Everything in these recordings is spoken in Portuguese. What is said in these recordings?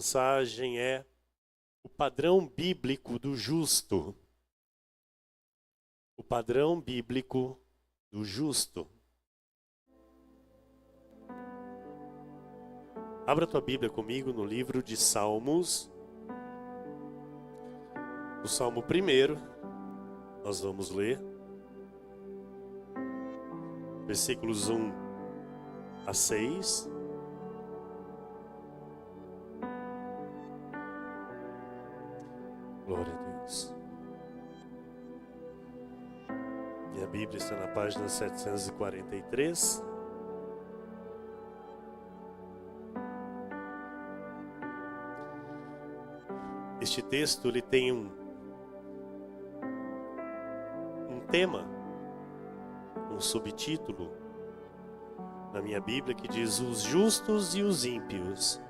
Mensagem é o padrão bíblico do justo. O padrão bíblico do justo. Abra tua Bíblia comigo no livro de Salmos. O Salmo 1, nós vamos ler. Versículos 1 a 6. Glória a Deus. Minha Bíblia está na página 743. Este texto ele tem um tema, um subtítulo na minha Bíblia que diz os justos e os ímpios.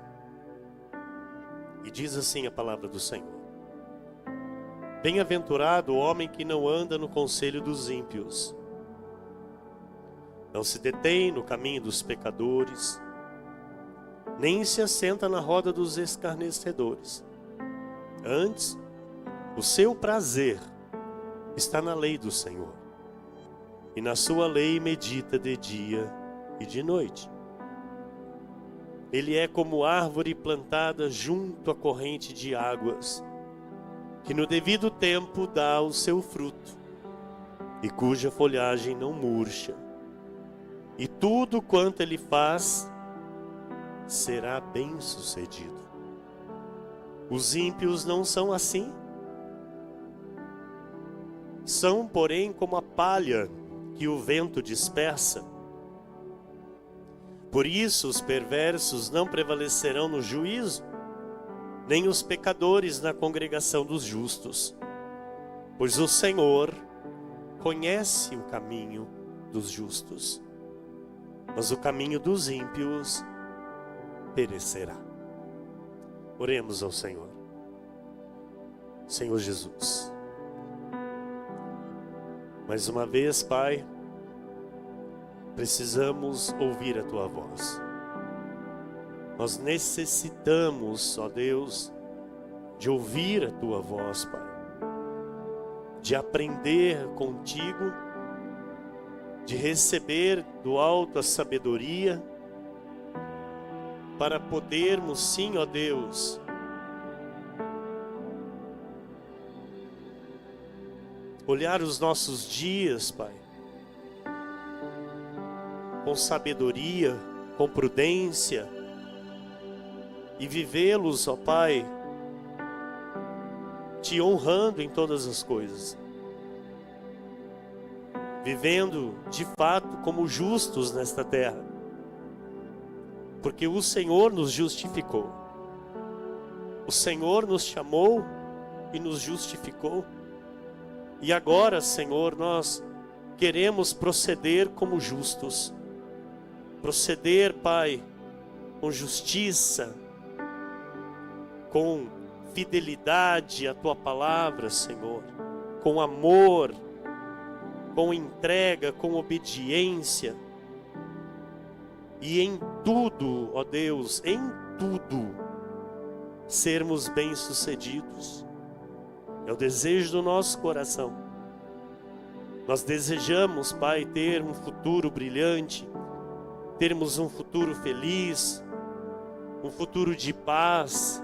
E diz assim a palavra do Senhor: Bem-aventurado o homem que não anda no conselho dos ímpios, não se detém no caminho dos pecadores, nem se assenta na roda dos escarnecedores. Antes, o seu prazer está na lei do Senhor, e na sua lei medita de dia e de noite. Ele é como árvore plantada junto à corrente de águas, que no devido tempo dá o seu fruto, e cuja folhagem não murcha. E tudo quanto ele faz será bem-sucedido. Os ímpios não são assim. São, porém, como a palha que o vento dispersa. Por isso os perversos não prevalecerão no juízo, nem os pecadores na congregação dos justos. Pois o Senhor conhece o caminho dos justos, mas o caminho dos ímpios perecerá. Oremos ao Senhor. Senhor Jesus, mais uma vez, Pai, precisamos ouvir a Tua voz. Nós necessitamos, ó Deus, de ouvir a Tua voz, Pai. De aprender contigo, de receber do alto a sabedoria, para podermos, sim, ó Deus, olhar os nossos dias, Pai, com sabedoria, com prudência, e vivê-los, ó Pai, te honrando em todas as coisas, vivendo de fato como justos nesta terra, porque o Senhor nos justificou, o Senhor nos chamou e nos justificou, e agora, Senhor, nós queremos proceder como justos, proceder, Pai, com justiça, com fidelidade à Tua palavra, Senhor, com amor, com entrega, com obediência, e em tudo, ó Deus, em tudo, sermos bem-sucedidos. É o desejo do nosso coração. Nós desejamos, Pai, ter um futuro brilhante, termos um futuro feliz, um futuro de paz.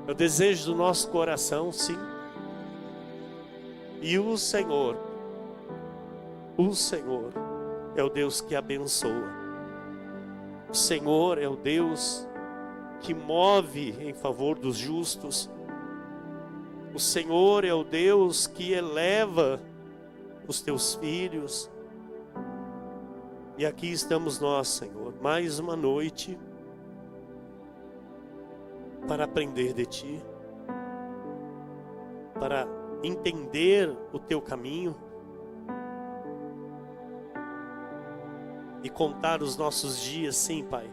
É o desejo do nosso coração, sim. E o Senhor é o Deus que abençoa. O Senhor é o Deus que move em favor dos justos. O Senhor é o Deus que eleva os teus filhos. E aqui estamos nós, Senhor, mais uma noite para aprender de Ti, para entender o Teu caminho e contar os nossos dias, sim, Pai,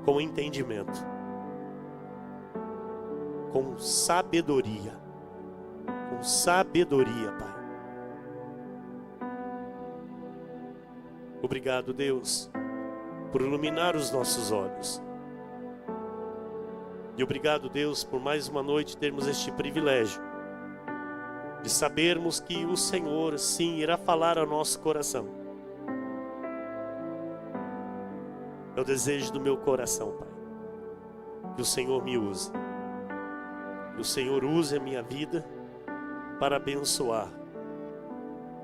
com entendimento, com sabedoria, Pai. Obrigado, Deus, por iluminar os nossos olhos, E obrigado, Deus, por mais uma noite termos este privilégio de sabermos que o Senhor, sim, irá falar ao nosso coração. É o desejo do meu coração, Pai, que o Senhor me use. Que o Senhor use a minha vida para abençoar.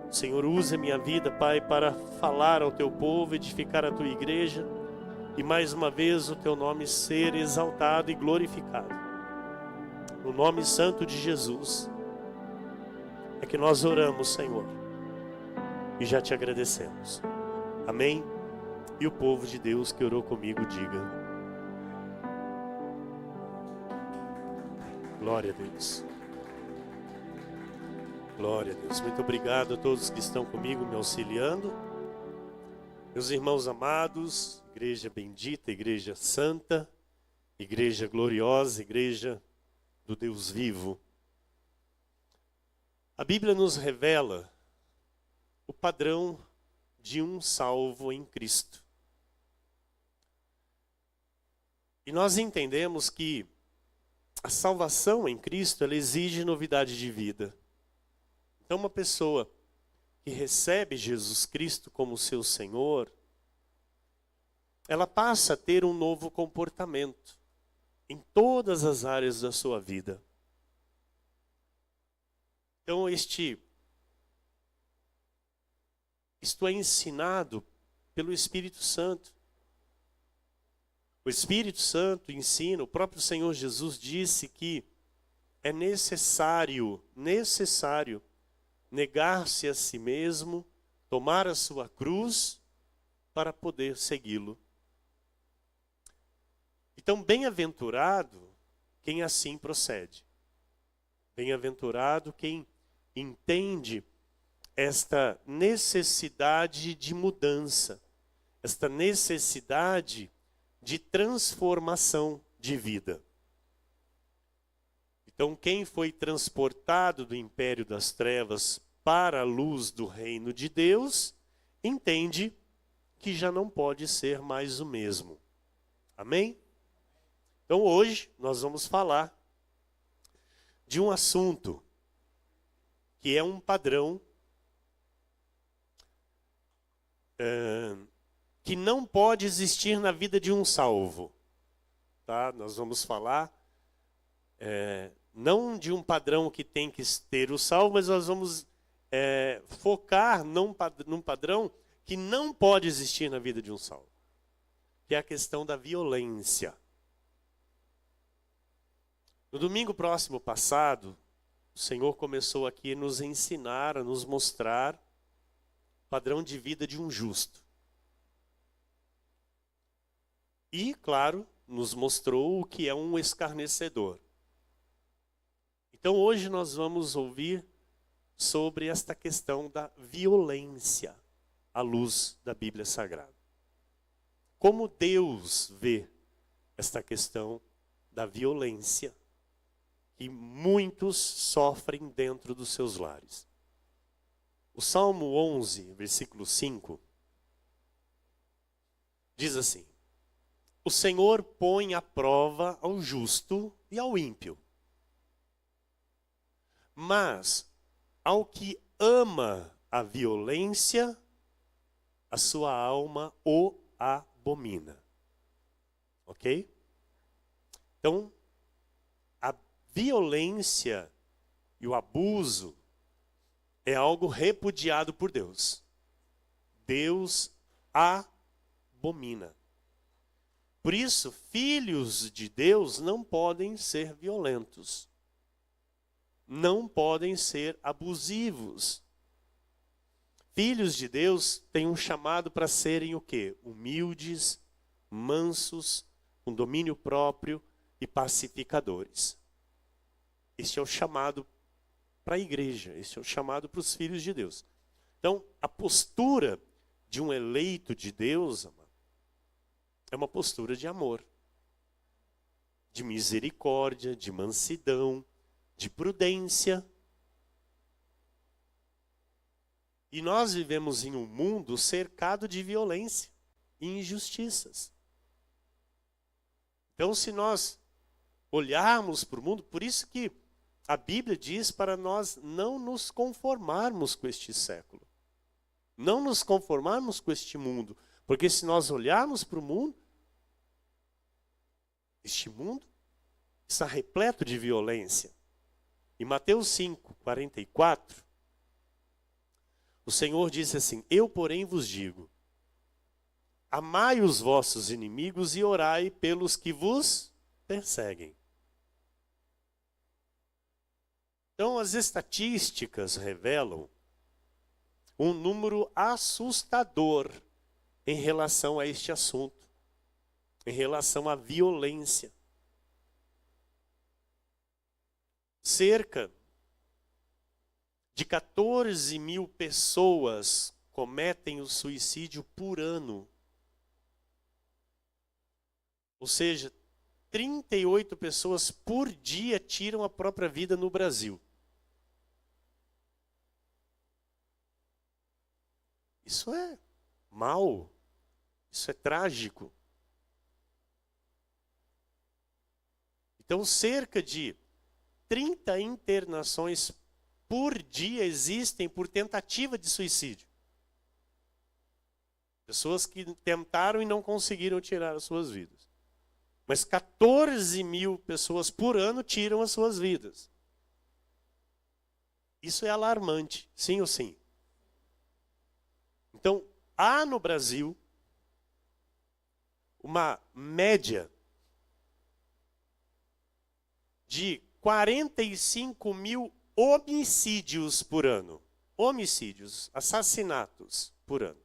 O Senhor use a minha vida, Pai, para falar ao Teu povo, edificar a Tua igreja e mais uma vez o Teu nome ser exaltado e glorificado. No nome santo de Jesus é que nós oramos, Senhor, e já Te agradecemos. Amém? E o povo de Deus que orou comigo, diga: glória a Deus. Glória a Deus. Muito obrigado a todos que estão comigo me auxiliando. Meus irmãos amados, igreja bendita, igreja santa, igreja gloriosa, igreja do Deus vivo. A Bíblia nos revela o padrão de um salvo em Cristo. E nós entendemos que a salvação em Cristo, ela exige novidade de vida. Então, uma pessoa que recebe Jesus Cristo como seu Senhor, ela passa a ter um novo comportamento em todas as áreas da sua vida. Então, isto é ensinado pelo Espírito Santo. O Espírito Santo ensina, o próprio Senhor Jesus disse que é necessário negar-se a si mesmo, tomar a sua cruz para poder segui-lo. Então, bem-aventurado quem assim procede. Bem-aventurado quem entende esta necessidade de mudança, esta necessidade de transformação de vida. Então, quem foi transportado do império das trevas para a luz do reino de Deus, entende que já não pode ser mais o mesmo. Amém? Então, hoje nós vamos falar de um assunto que é um padrão que não pode existir na vida de um salvo. Tá? Nós vamos falar não de um padrão que tem que ter o salvo, mas nós vamos focar num padrão que não pode existir na vida de um salvo, que é a questão da violência. No domingo próximo passado, o Senhor começou aqui a nos ensinar, a nos mostrar o padrão de vida de um justo. E, claro, nos mostrou o que é um escarnecedor. Então hoje nós vamos ouvir sobre esta questão da violência à luz da Bíblia Sagrada. Como Deus vê esta questão da violência que muitos sofrem dentro dos seus lares. O Salmo 11, versículo 5, diz assim: o Senhor põe à prova ao justo e ao ímpio, mas ao que ama a violência, a sua alma o abomina. Ok? Então, a violência e o abuso é algo repudiado por Deus. Deus abomina. Por isso, filhos de Deus não podem ser violentos. Não podem ser abusivos. Filhos de Deus têm um chamado para serem o quê? Humildes, mansos, com domínio próprio e pacificadores. Este é o chamado para a igreja, este é o chamado para os filhos de Deus. Então, a postura de um eleito de Deus, amado, é uma postura de amor, de misericórdia, de mansidão, de prudência. E nós vivemos em um mundo cercado de violência e injustiças. Então, se nós olharmos para o mundo. Por isso que a Bíblia diz para nós não nos conformarmos com este século. Não nos conformarmos com este mundo. Porque se nós olharmos para o mundo, este mundo está repleto de violência. Em Mateus 5, 44, o Senhor disse assim: eu, porém, vos digo, amai os vossos inimigos e orai pelos que vos perseguem. Então, as estatísticas revelam um número assustador em relação a este assunto, em relação à violência. Cerca de 14 mil pessoas cometem o suicídio por ano. Ou seja, 38 pessoas por dia tiram a própria vida no Brasil. Isso é mal, isso é trágico. Então, cerca de 30 internações por dia existem por tentativa de suicídio. Pessoas que tentaram e não conseguiram tirar as suas vidas. Mas 14 mil pessoas por ano tiram as suas vidas. Isso é alarmante, sim ou sim? Então, há no Brasil uma média de 45 mil homicídios por ano. Homicídios, assassinatos por ano.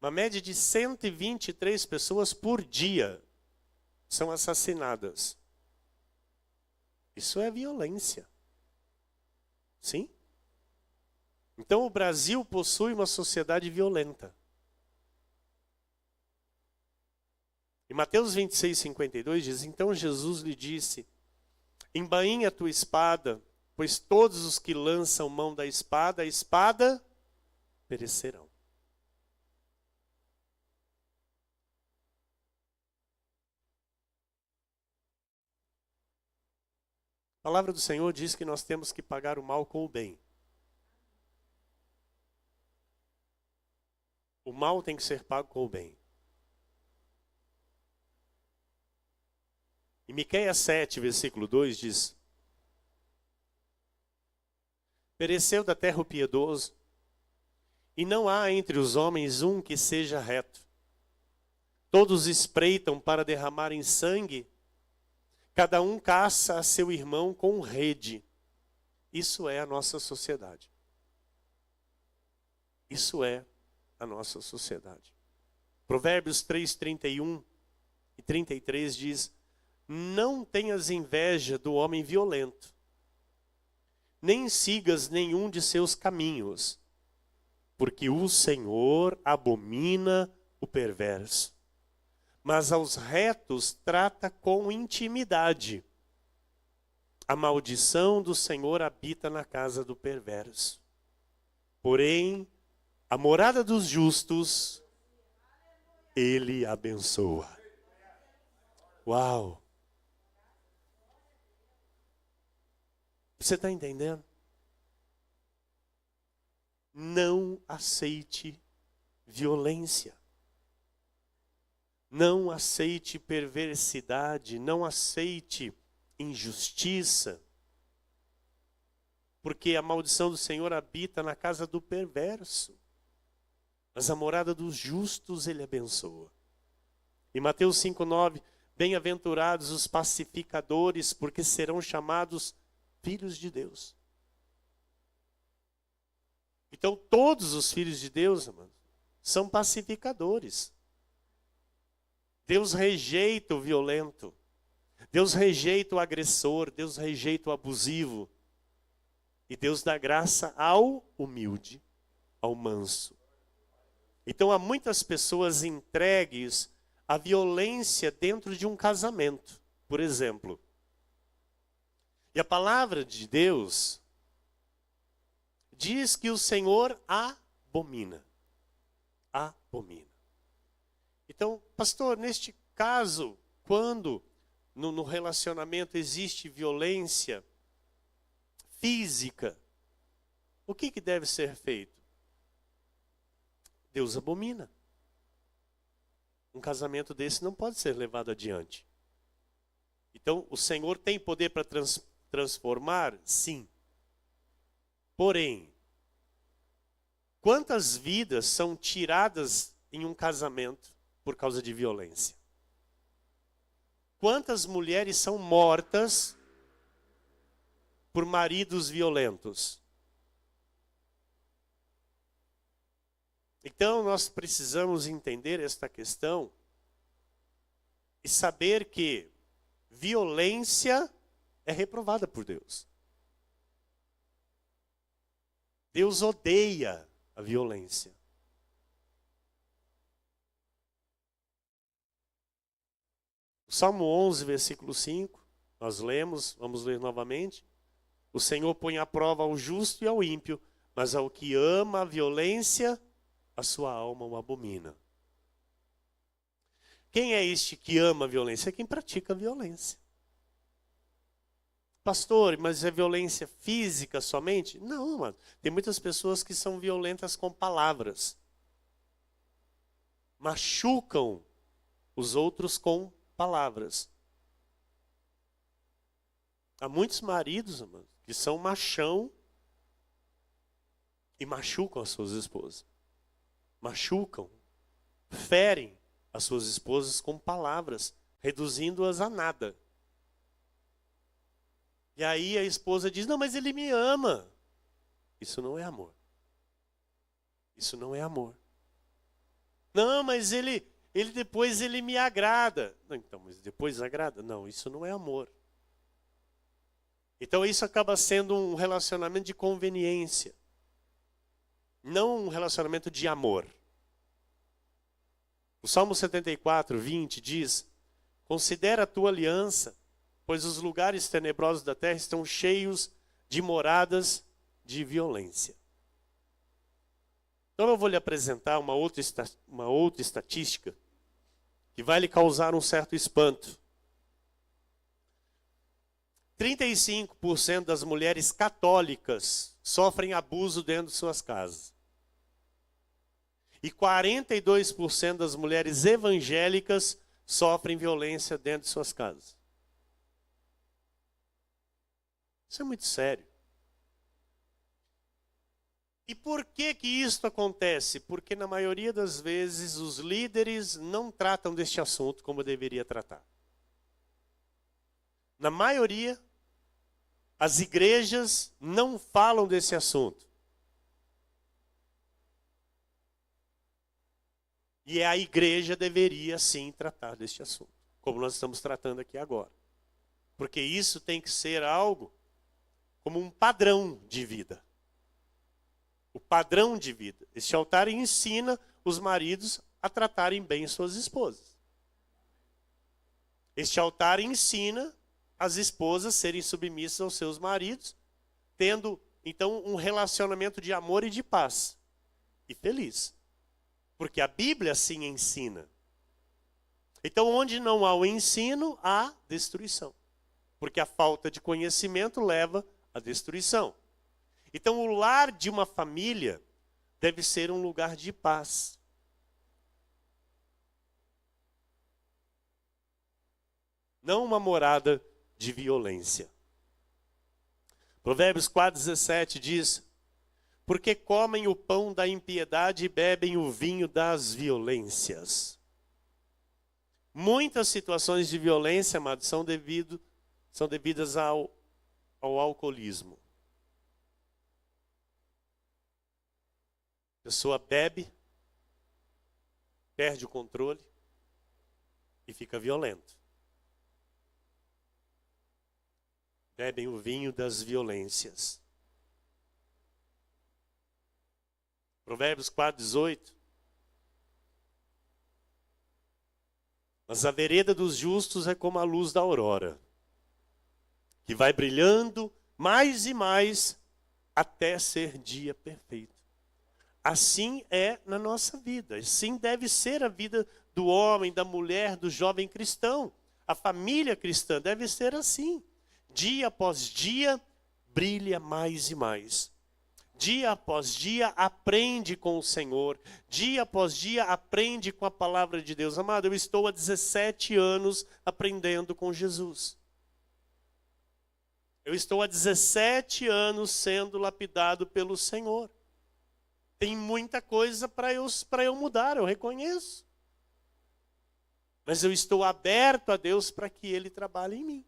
Uma média de 123 pessoas por dia são assassinadas. Isso é violência. Sim? Então o Brasil possui uma sociedade violenta. Em Mateus 26, 52 diz: então Jesus lhe disse: embainha a tua espada, pois todos os que lançam mão da espada, a espada perecerão. A palavra do Senhor diz que nós temos que pagar o mal com o bem. O mal tem que ser pago com o bem. Em Miqueias 7, versículo 2 diz: pereceu da terra o piedoso, e não há entre os homens um que seja reto. Todos espreitam para derramarem sangue, cada um caça a seu irmão com rede. Isso é a nossa sociedade. Isso é a nossa sociedade. Provérbios 3, 31 e 33 diz: não tenhas inveja do homem violento, nem sigas nenhum de seus caminhos, porque o Senhor abomina o perverso, mas aos retos trata com intimidade. A maldição do Senhor habita na casa do perverso, porém a morada dos justos Ele abençoa. Uau! Você está entendendo? Não aceite violência. Não aceite perversidade. Não aceite injustiça. Porque a maldição do Senhor habita na casa do perverso, mas a morada dos justos Ele abençoa. Em Mateus 5,9, bem-aventurados os pacificadores, porque serão chamados filhos de Deus. Então todos os filhos de Deus, amados, são pacificadores. Deus rejeita o violento. Deus rejeita o agressor. Deus rejeita o abusivo. E Deus dá graça ao humilde, ao manso. Então há muitas pessoas entregues à violência dentro de um casamento, por exemplo. E a palavra de Deus diz que o Senhor abomina. Abomina. Então, pastor, neste caso, quando no relacionamento existe violência física, o que deve ser feito? Deus abomina. Um casamento desse não pode ser levado adiante. Então, o Senhor tem poder para transformar? Sim. Porém, quantas vidas são tiradas em um casamento por causa de violência? Quantas mulheres são mortas por maridos violentos? Então, nós precisamos entender esta questão e saber que violência é reprovada por Deus. Deus odeia a violência. O Salmo 11, versículo 5, nós lemos, vamos ler novamente. O Senhor põe à prova ao justo e ao ímpio, mas ao que ama a violência, a sua alma o abomina. Quem é este que ama a violência? É quem pratica a violência. Pastor, mas é violência física somente? Não, mano. Tem muitas pessoas que são violentas com palavras. Machucam os outros com palavras. Há muitos maridos, mano, que são machão e machucam as suas esposas. Machucam, ferem as suas esposas com palavras, reduzindo-as a nada. E aí a esposa diz, não, mas ele me ama. Isso não é amor. Isso não é amor. Não, mas ele depois ele me agrada. Não, então, mas depois agrada? Não, isso não é amor. Então isso acaba sendo um relacionamento de conveniência. Não um relacionamento de amor. O Salmo 74, 20 diz, considera a tua aliança, pois os lugares tenebrosos da terra estão cheios de moradas de violência. Então eu vou lhe apresentar uma outra estatística que vai lhe causar um certo espanto. 35% das mulheres católicas sofrem abuso dentro de suas casas. E 42% das mulheres evangélicas sofrem violência dentro de suas casas. Isso é muito sério. E por que isso acontece? Porque na maioria das vezes os líderes não tratam deste assunto como deveria tratar. Na maioria, as igrejas não falam desse assunto. E a igreja deveria sim tratar deste assunto, como nós estamos tratando aqui agora. Porque isso tem que ser algo como um padrão de vida. O padrão de vida. Este altar ensina os maridos a tratarem bem suas esposas. Este altar ensina as esposas a serem submissas aos seus maridos, tendo então um relacionamento de amor e de paz. E feliz. Porque a Bíblia assim ensina. Então, onde não há o ensino, há destruição. Porque a falta de conhecimento leva à destruição. Então, o lar de uma família deve ser um lugar de paz. Não uma morada de violência. Provérbios 4,17 diz, porque comem o pão da impiedade e bebem o vinho das violências. Muitas situações de violência, amados, são devidas ao alcoolismo. A pessoa bebe, perde o controle e fica violento. Bebem o vinho das violências. Provérbios 4,18. Mas a vereda dos justos é como a luz da aurora, que vai brilhando mais e mais até ser dia perfeito. Assim é na nossa vida. Assim deve ser a vida do homem, da mulher, do jovem cristão. A família cristã deve ser assim. Dia após dia, brilha mais e mais. Dia após dia, aprende com o Senhor. Dia após dia, aprende com a palavra de Deus. Amado, eu estou há 17 anos aprendendo com Jesus. Eu estou há 17 anos sendo lapidado pelo Senhor. Tem muita coisa para eu mudar, eu reconheço. Mas eu estou aberto a Deus para que Ele trabalhe em mim.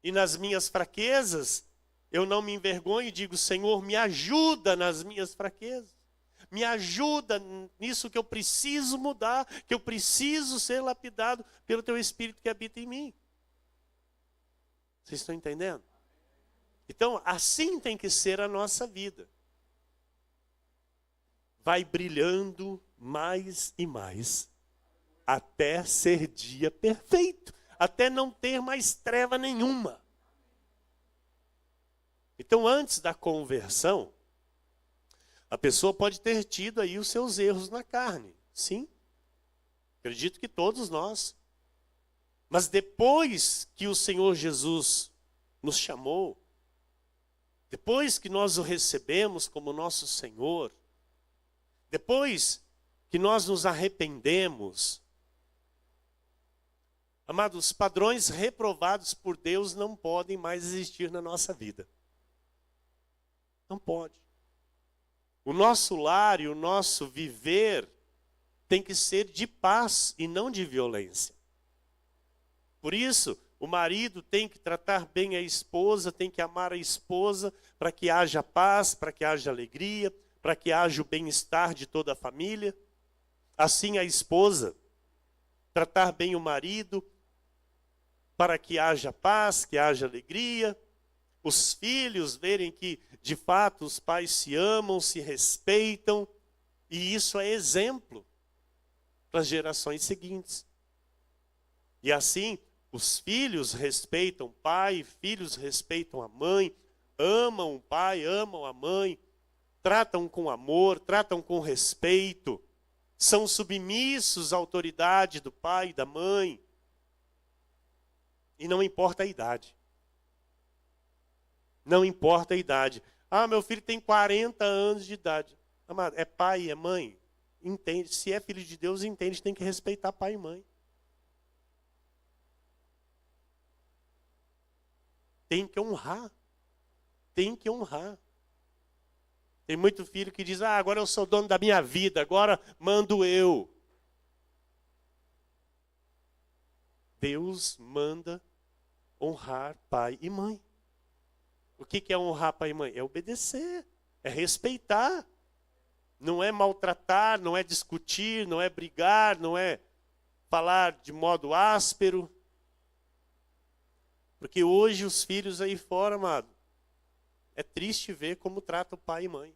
E nas minhas fraquezas, eu não me envergonho e digo, Senhor, me ajuda nas minhas fraquezas. Me ajuda nisso que eu preciso mudar, que eu preciso ser lapidado pelo Teu Espírito que habita em mim. Vocês estão entendendo? Então, assim tem que ser a nossa vida. Vai brilhando mais e mais, até ser dia perfeito, até não ter mais treva nenhuma. Então, antes da conversão, a pessoa pode ter tido aí os seus erros na carne, sim. Acredito que todos nós. Mas depois que o Senhor Jesus nos chamou, depois que nós o recebemos como nosso Senhor, depois que nós nos arrependemos, amados, os padrões reprovados por Deus não podem mais existir na nossa vida. Não pode. O nosso lar e o nosso viver tem que ser de paz e não de violência. Por isso, o marido tem que tratar bem a esposa, tem que amar a esposa para que haja paz, para que haja alegria, para que haja o bem-estar de toda a família. Assim a esposa, tratar bem o marido para que haja paz, que haja alegria. Os filhos verem que, de fato, os pais se amam, se respeitam. E isso é exemplo para as gerações seguintes. E assim, os filhos respeitam o pai, filhos respeitam a mãe, amam o pai, amam a mãe, tratam com amor, tratam com respeito, são submissos à autoridade do pai e da mãe. E não importa a idade. Não importa a idade. Ah, meu filho tem 40 anos de idade. Amado, é pai, é mãe. Entende? Se é filho de Deus, entende, tem que respeitar pai e mãe. Tem que honrar. Tem que honrar. Tem muito filho que diz, agora eu sou dono da minha vida, agora mando eu. Deus manda honrar pai e mãe. O que é honrar pai e mãe? É obedecer, é respeitar. Não é maltratar, não é discutir, não é brigar, não é falar de modo áspero. Porque hoje os filhos aí fora, amado, é triste ver como trata o pai e mãe.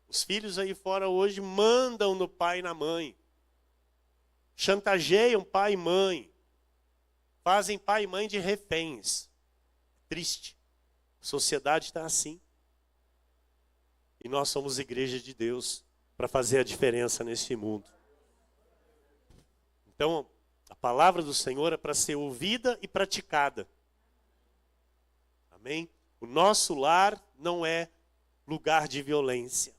Os filhos aí fora hoje mandam no pai e na mãe. Chantageiam pai e mãe. Fazem pai e mãe de reféns. Triste. A sociedade está assim. E nós somos igreja de Deus para fazer a diferença nesse mundo. Então, a palavra do Senhor é para ser ouvida e praticada. Amém? O nosso lar não é lugar de violência.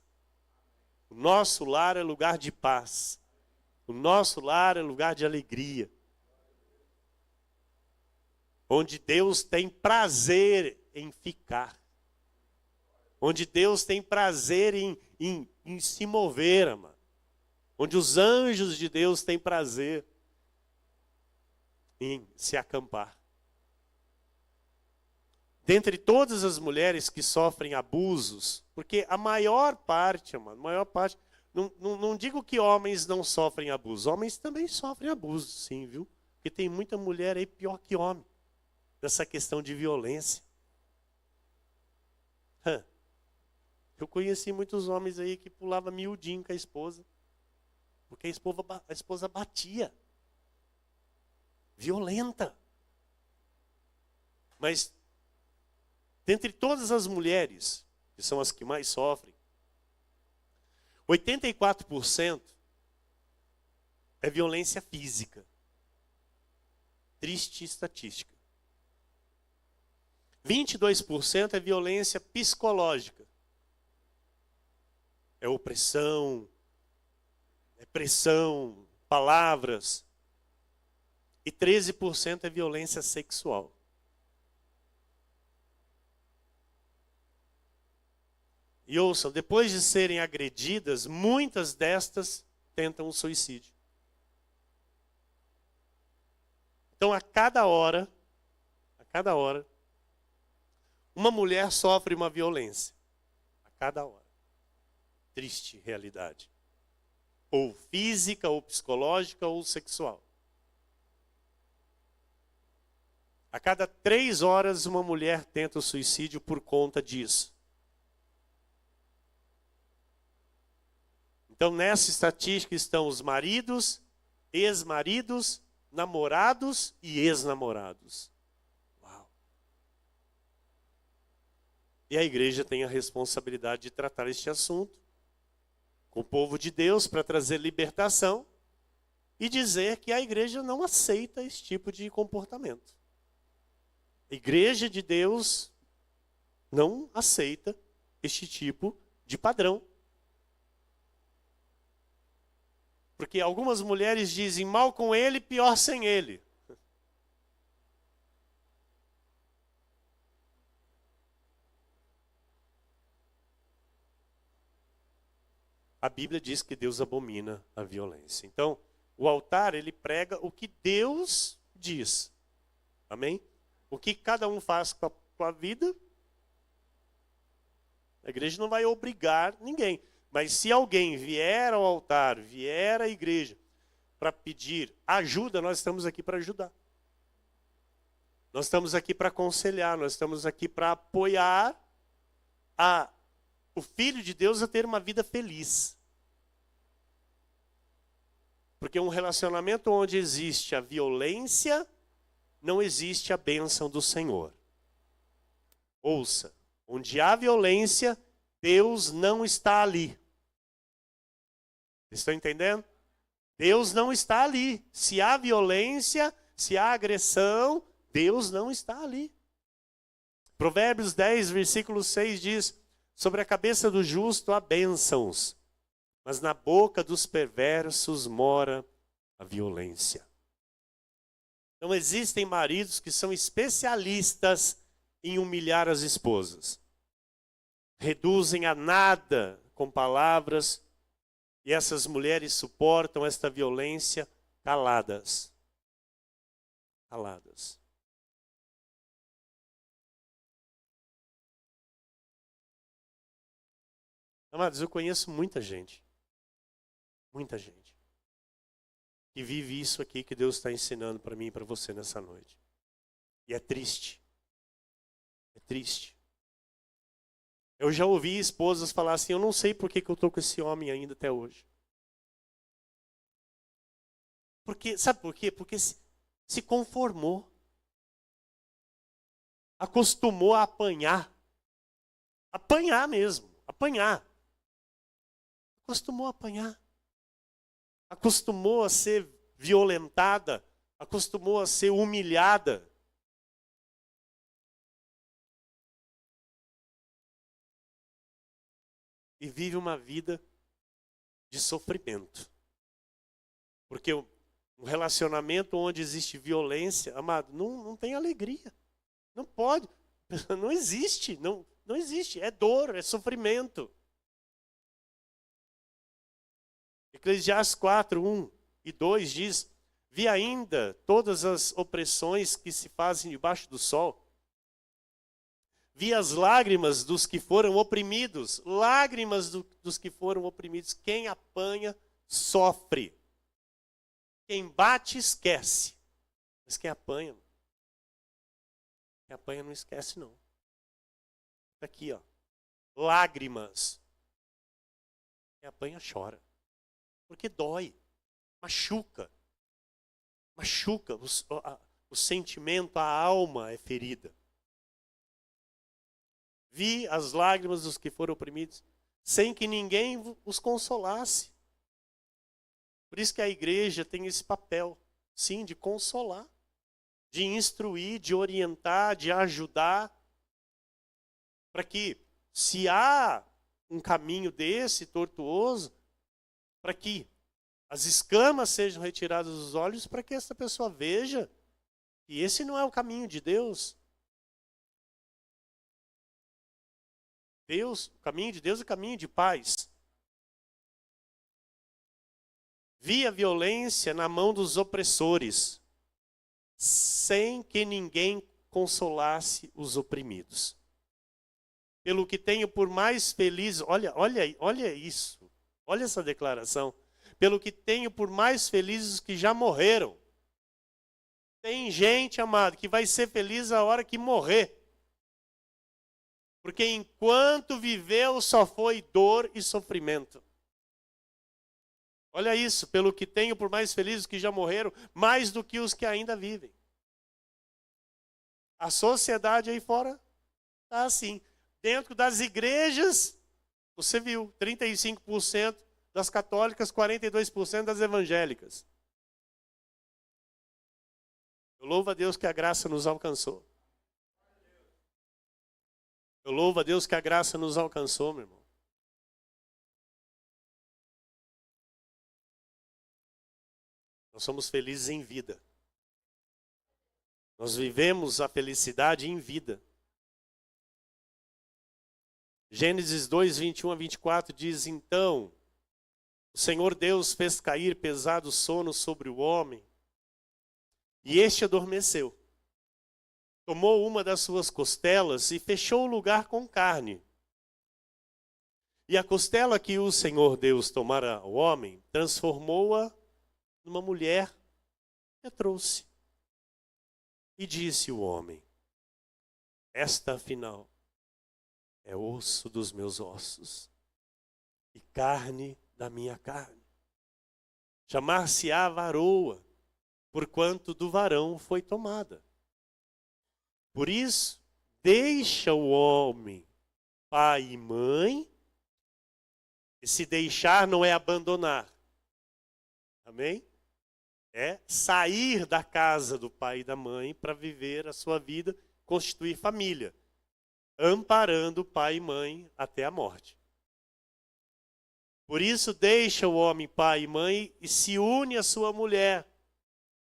O nosso lar é lugar de paz. O nosso lar é lugar de alegria. Onde Deus tem prazer em ficar. Onde Deus tem prazer em se mover, amado. Onde os anjos de Deus têm prazer em se acampar. Dentre todas as mulheres que sofrem abusos, porque a maior parte, amado, não digo que homens não sofrem abuso, homens também sofrem abuso, sim, viu? Porque tem muita mulher aí pior que homem, nessa questão de violência. Eu conheci muitos homens aí que pulavam miudinho com a esposa, porque a esposa batia. Violenta. Mas, dentre todas as mulheres, que são as que mais sofrem, 84% é violência física. triste estatística. 22% é violência psicológica. É opressão, é pressão, palavras. E 13% é violência sexual. E ouçam, depois de serem agredidas, muitas destas tentam o suicídio. Então, a cada hora, uma mulher sofre uma violência. A cada hora. Triste realidade. Ou física, ou psicológica, ou sexual. A cada 3 horas, uma mulher tenta o suicídio por conta disso. Então, nessa estatística estão os maridos, ex-maridos, namorados e ex-namorados. Uau! E a igreja tem a responsabilidade de tratar este assunto com o povo de Deus para trazer libertação e dizer que a igreja não aceita esse tipo de comportamento. A igreja de Deus não aceita este tipo de padrão. Porque algumas mulheres dizem mal com ele, pior sem ele. A Bíblia diz que Deus abomina a violência. Então, o altar, ele prega o que Deus diz. Amém? O que cada um faz com a vida, a igreja não vai obrigar ninguém. Mas se alguém vier ao altar, vier à igreja para pedir ajuda, nós estamos aqui para ajudar. Nós estamos aqui para aconselhar, nós estamos aqui para apoiar o Filho de Deus a ter uma vida feliz. Porque um relacionamento onde existe a violência, não existe a bênção do Senhor. Ouça, onde há violência, Deus não está ali. Estão entendendo? Deus não está ali. Se há violência, se há agressão, Deus não está ali. Provérbios 10, versículo 6 diz: sobre a cabeça do justo há bênçãos, mas na boca dos perversos mora a violência. Então existem maridos que são especialistas em humilhar as esposas. Reduzem a nada com palavras. E essas mulheres suportam esta violência caladas. Caladas. Amados, eu conheço muita gente. Muita gente. Que vive isso aqui que Deus está ensinando para mim e para você nessa noite. E é triste. É triste. Eu já ouvi esposas falar assim, eu não sei por que eu estou com esse homem ainda até hoje. Porque, sabe por quê? Porque se conformou. Acostumou a apanhar. Apanhar mesmo, apanhar. Acostumou a apanhar. Acostumou a ser violentada. Acostumou a ser humilhada. E vive uma vida de sofrimento. Porque um relacionamento onde existe violência, amado, não tem alegria. Não pode. Não existe. Não existe. É dor, é sofrimento. Eclesiastes 4, 1 e 2 diz: vi ainda todas as opressões que se fazem debaixo do sol. Vi as lágrimas dos que foram oprimidos. Lágrimas dos que foram oprimidos. Quem apanha, sofre. Quem bate, esquece. Mas quem apanha não esquece, não. Tá aqui, ó. Lágrimas. Quem apanha, chora. Porque dói. Machuca. Machuca. O sentimento, a alma é ferida. Vi as lágrimas dos que foram oprimidos, sem que ninguém os consolasse. Por isso que a igreja tem esse papel, sim, de consolar. de instruir, de orientar, de ajudar, para que, se há um caminho desse tortuoso, para que as escamas sejam retiradas dos olhos, para que essa pessoa veja que esse não é o caminho de Deus. O caminho de Deus é o caminho de paz. Vi a violência na mão dos opressores, sem que ninguém consolasse os oprimidos. Pelo que tenho por mais feliz, olha isso, olha essa declaração. Pelo que tenho por mais felizes que já morreram. Tem gente, amado, que vai ser feliz a hora que morrer. Porque enquanto viveu só foi dor e sofrimento. Olha isso, pelo que tenho por mais felizes que já morreram, mais do que os que ainda vivem. A sociedade aí fora está assim. Dentro das igrejas, você viu, 35% das católicas, 42% das evangélicas. Eu louvo a Deus que a graça nos alcançou. Eu louvo a Deus que a graça nos alcançou, meu irmão. Nós somos felizes em vida. Nós vivemos a felicidade em vida. Gênesis 2, 21 a 24 diz: então, o Senhor Deus fez cair pesado sono sobre o homem, e este adormeceu. Tomou uma das suas costelas e fechou o lugar com carne. E a costela que o Senhor Deus tomara ao homem, transformou-a numa mulher e a trouxe. E disse o homem: esta, afinal, é osso dos meus ossos e carne da minha carne. Chamar-se-á varoa, porquanto do varão foi tomada. Por isso, deixa o homem pai e mãe. E se deixar não é abandonar. Amém? É sair da casa do pai e da mãe para viver a sua vida, constituir família, amparando pai e mãe até a morte. Por isso deixa o homem pai e mãe e se une à sua mulher,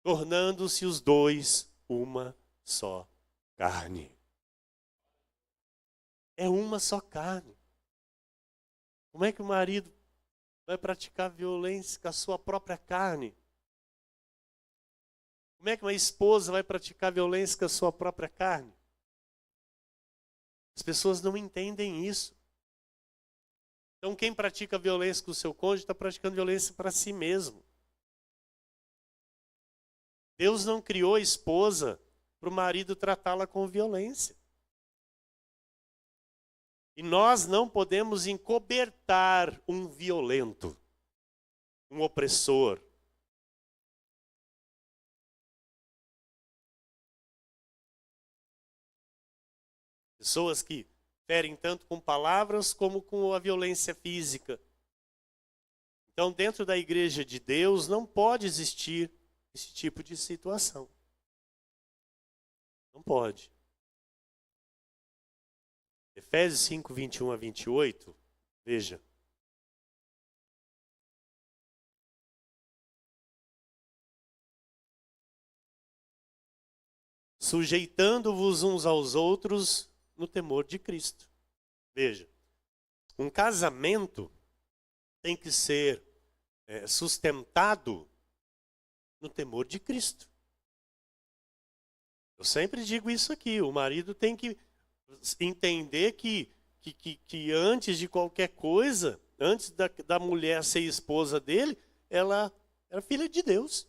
tornando-se os dois uma só carne. É uma só carne. Como é que o marido vai praticar violência com a sua própria carne? Como é que uma esposa vai praticar violência com a sua própria carne? As pessoas não entendem isso. Então quem pratica violência com o seu cônjuge está praticando violência para si mesmo. Deus não criou a esposa para o marido tratá-la com violência. E nós não podemos encobertar um violento, um opressor. Pessoas que ferem tanto com palavras como com a violência física. Então, dentro da igreja de Deus, não pode existir esse tipo de situação. Não pode. Efésios 5, 21 a 28, veja. Sujeitando-vos uns aos outros no temor de Cristo. Veja, um casamento tem que ser sustentado no temor de Cristo. Eu sempre digo isso aqui, o marido tem que entender que antes de qualquer coisa, antes da mulher ser esposa dele, ela era filha de Deus.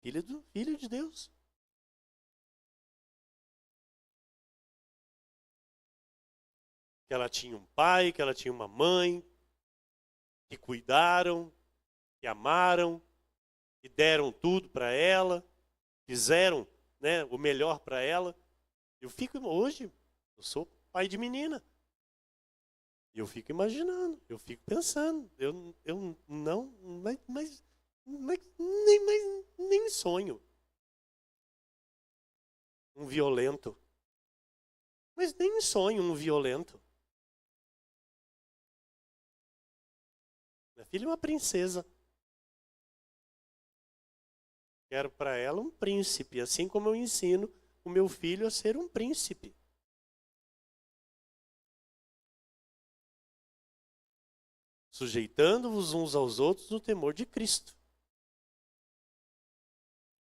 Filha de Deus. Que ela tinha um pai, que ela tinha uma mãe, que cuidaram, que amaram, que deram tudo para ela, fizeram, né, o melhor para ela. Hoje, eu sou pai de menina. E eu fico imaginando, eu fico pensando, eu não, mas nem sonho. Um violento. Mas nem em sonho um violento. Minha filha é uma princesa. Quero para ela um príncipe, assim como eu ensino o meu filho a ser um príncipe. Sujeitando-vos uns aos outros no temor de Cristo.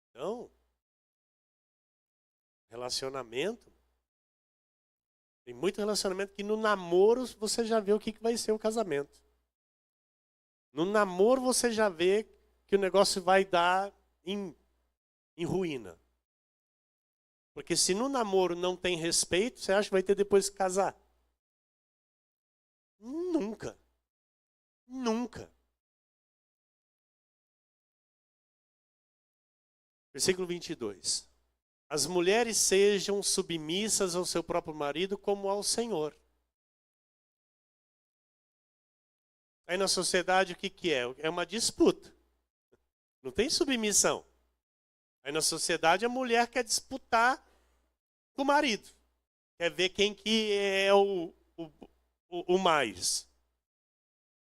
Então, relacionamento. Tem muito relacionamento que no namoro você já vê o que vai ser o casamento. No namoro você já vê que o negócio vai dar em ruína. Porque se no namoro não tem respeito, você acha que vai ter depois que casar? Nunca. Nunca. Versículo 22. As mulheres sejam submissas ao seu próprio marido como ao Senhor. Aí na sociedade o que é? É uma disputa. Não tem submissão. Aí na sociedade a mulher quer disputar com o marido. Quer ver quem que é o mais.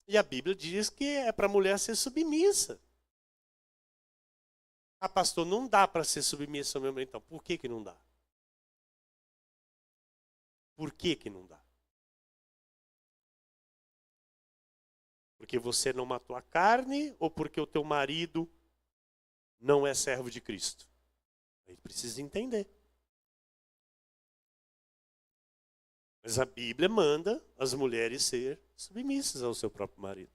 E a Bíblia diz que é para a mulher ser submissa. Ah, pastor, não dá para ser submissa mesmo. Então, por que não dá? Por que não dá? Porque você não matou a carne ou porque o teu marido não é servo de Cristo? Aí precisa entender. Mas a Bíblia manda as mulheres ser submissas ao seu próprio marido.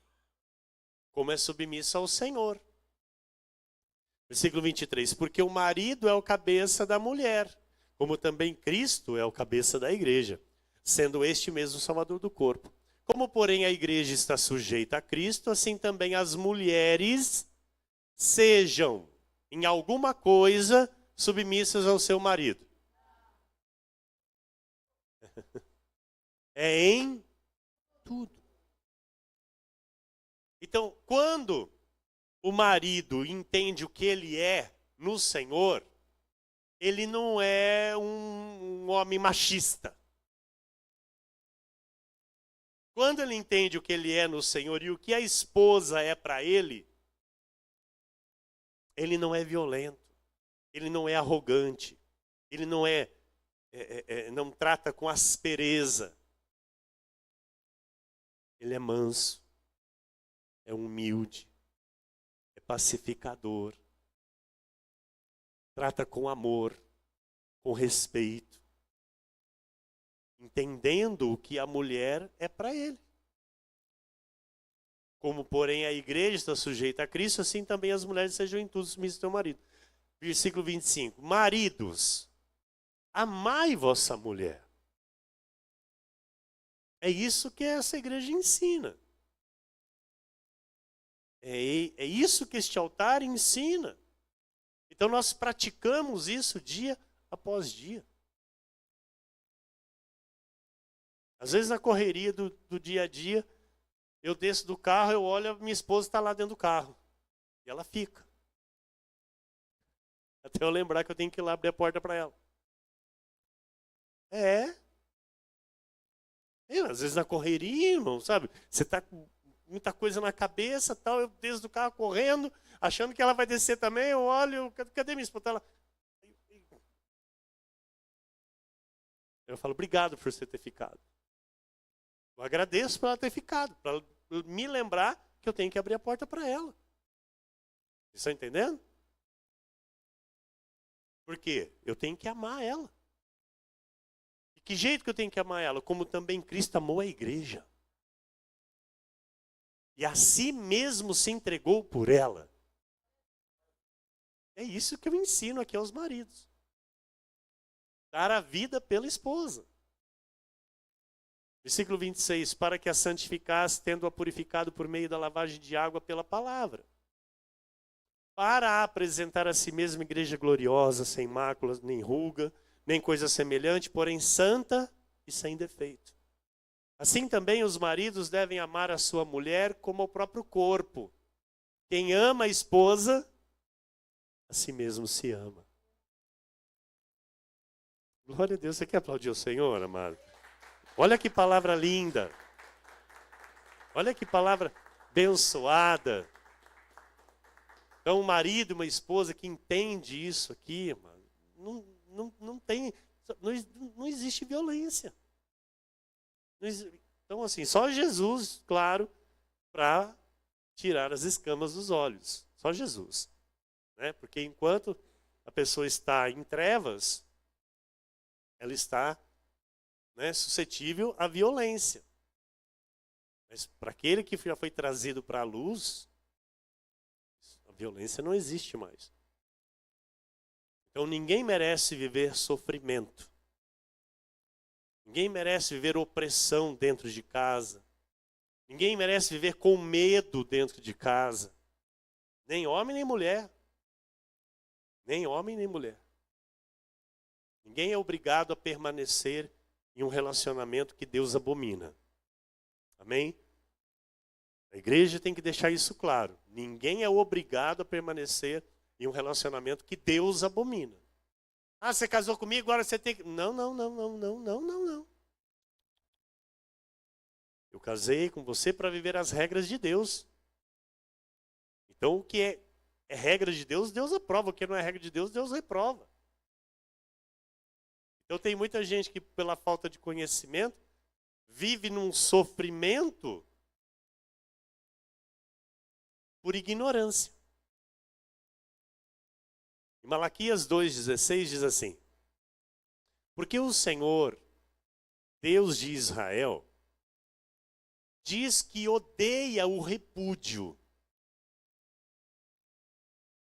Como é submissa ao Senhor. Versículo 23. Porque o marido é o cabeça da mulher, como também Cristo é o cabeça da igreja, sendo este mesmo o Salvador do corpo. Como, porém, a igreja está sujeita a Cristo, assim também as mulheres sejam, em alguma coisa, submissas ao seu marido. É em tudo. Então, quando o marido entende o que ele é no Senhor, ele não é um homem machista. Quando ele entende o que ele é no Senhor e o que a esposa é para ele não é violento, ele não é arrogante, ele não não trata com aspereza. Ele é manso, é humilde, é pacificador, trata com amor, com respeito, entendendo o que a mulher é para ele. Como, porém, a igreja está sujeita a Cristo, assim também as mulheres sejam em tudo submissas ao seu marido. Versículo 25. Maridos, amai vossa mulher. É isso que essa igreja ensina. É isso que este altar ensina. Então nós praticamos isso dia após dia. Às vezes na correria do dia a dia, eu desço do carro, eu olho, minha esposa está lá dentro do carro. E ela fica. Até eu lembrar que eu tenho que ir lá abrir a porta para ela. Às vezes na correria, irmão, sabe? Você está com muita coisa na cabeça, tal, eu desço do carro correndo, achando que ela vai descer também, eu olho, cadê minha esposa? Ela... Eu falo, obrigado por você ter ficado. Eu agradeço por ela ter ficado, para me lembrar que eu tenho que abrir a porta para ela. Vocês estão entendendo? Por quê? Eu tenho que amar ela. E que jeito que eu tenho que amar ela? Como também Cristo amou a igreja. E a si mesmo se entregou por ela. É isso que eu ensino aqui aos maridos. Dar a vida pela esposa. Versículo 26. Para que a santificasse, tendo-a purificado por meio da lavagem de água pela palavra. Para apresentar a si mesma igreja gloriosa, sem máculas, nem ruga, nem coisa semelhante, porém santa e sem defeito. Assim também os maridos devem amar a sua mulher como o próprio corpo. Quem ama a esposa, a si mesmo se ama. Glória a Deus. Você quer aplaudir o Senhor, amado? Olha que palavra linda. Olha que palavra abençoada. Então, um marido e uma esposa que entende isso aqui, mano, não existe violência. Então, assim, só Jesus, claro, para tirar as escamas dos olhos. Só Jesus. Né? Porque enquanto a pessoa está em trevas, ela está, né, suscetível à violência. Mas para aquele que já foi trazido para a luz, a violência não existe mais. Então ninguém merece viver sofrimento. Ninguém merece viver opressão dentro de casa. Ninguém merece viver com medo dentro de casa. Nem homem nem mulher. Nem homem nem mulher. Ninguém é obrigado a permanecer em um relacionamento que Deus abomina. Amém? A igreja tem que deixar isso claro. Ninguém é obrigado a permanecer em um relacionamento que Deus abomina. Ah, você casou comigo, agora você tem que... Não. Eu casei com você para viver as regras de Deus. Então o que é regra de Deus, Deus aprova. O que não é regra de Deus, Deus reprova. Então tem muita gente que pela falta de conhecimento vive num sofrimento por ignorância. Em Malaquias 2,16 diz assim: porque o Senhor, Deus de Israel, diz que odeia o repúdio